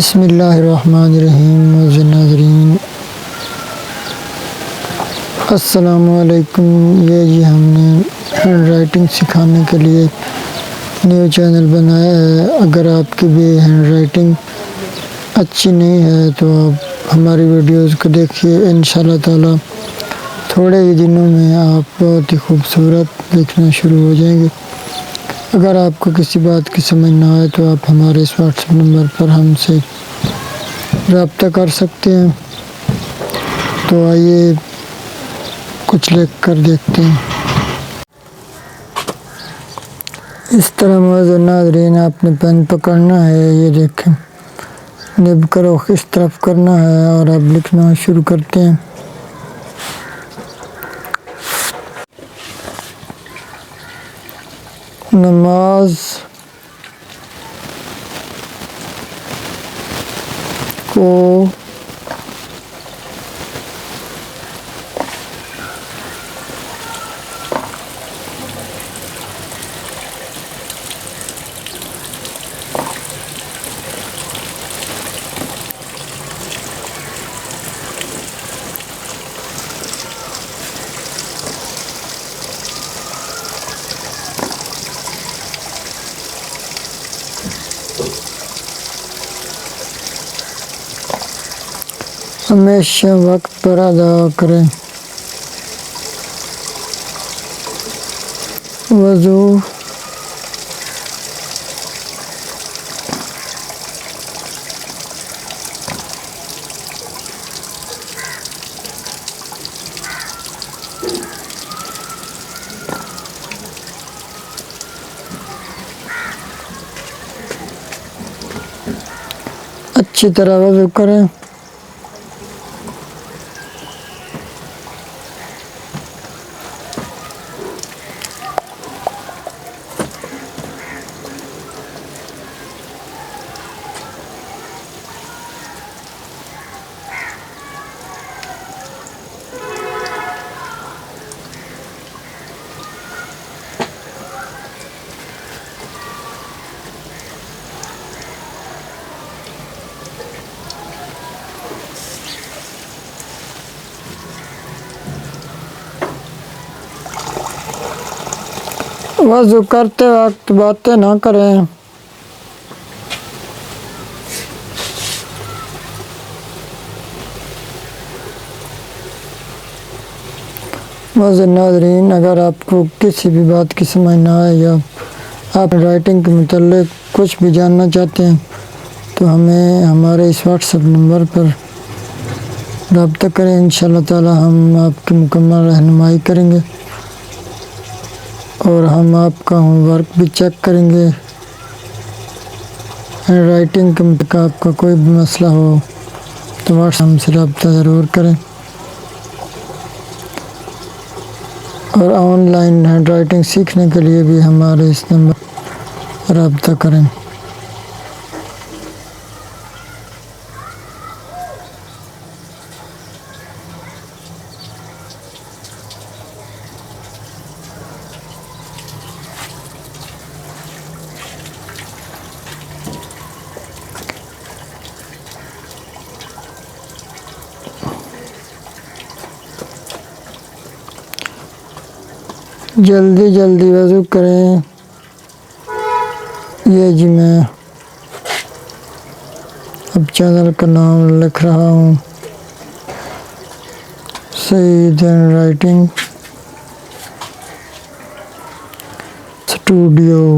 بسم اللہ الرحمن الرحیم معزز ناظرین، السلام علیکم۔ یہ جی ہم نے ہینڈ رائٹنگ سکھانے کے لیے نیو چینل بنایا ہے۔ اگر آپ کی بھی ہینڈ رائٹنگ اچھی نہیں ہے تو آپ ہماری ویڈیوز کو دیکھیے، انشاءاللہ تعالی تھوڑے ہی دنوں میں آپ بہت ہی خوبصورت لکھنا شروع ہو جائیں گے۔ اگر آپ کو کسی بات کی سمجھ نہ آئے تو آپ ہمارے اس واٹس ایپ نمبر پر ہم سے رابطہ کر سکتے ہیں۔ تو آئیے کچھ لکھ کر دیکھتے ہیں۔ اس طرح معزز ناظرین آپ نے پین پکڑنا ہے، یہ دیکھیں نب کا رخ اس طرف کرنا ہے اور اب لکھنا شروع کرتے ہیں۔ نماز کو ہمیشہ وقت پر ادا کریں۔ وضو اچھی طرح وضو کریں۔ وضو کرتے وقت باتیں نہ کریں۔ معزز ناظرین، اگر آپ کو کسی بھی بات کی سمجھ نہ آئے یا آپ رائٹنگ کے متعلق کچھ بھی جاننا چاہتے ہیں تو ہمیں ہمارے اس واٹس ایپ نمبر پر رابطہ کریں، انشاءاللہ تعالی ہم آپ کی مکمل رہنمائی کریں گے اور ہم آپ کا ہوم ورک بھی چیک کریں گے۔ ہینڈ رائٹنگ کے متعلق آپ کا کوئی بھی مسئلہ ہو تو واٹس ایپ ہم سے رابطہ ضرور کریں، اور آن لائن ہینڈ رائٹنگ سیکھنے کے لیے بھی ہمارے اس نمبر پر رابطہ کریں۔ جلدی جلدی وضو کریں۔ یہ جی میں اب چینل کا نام لکھ رہا ہوں، سعید ہینڈ رائٹنگ اسٹوڈیو۔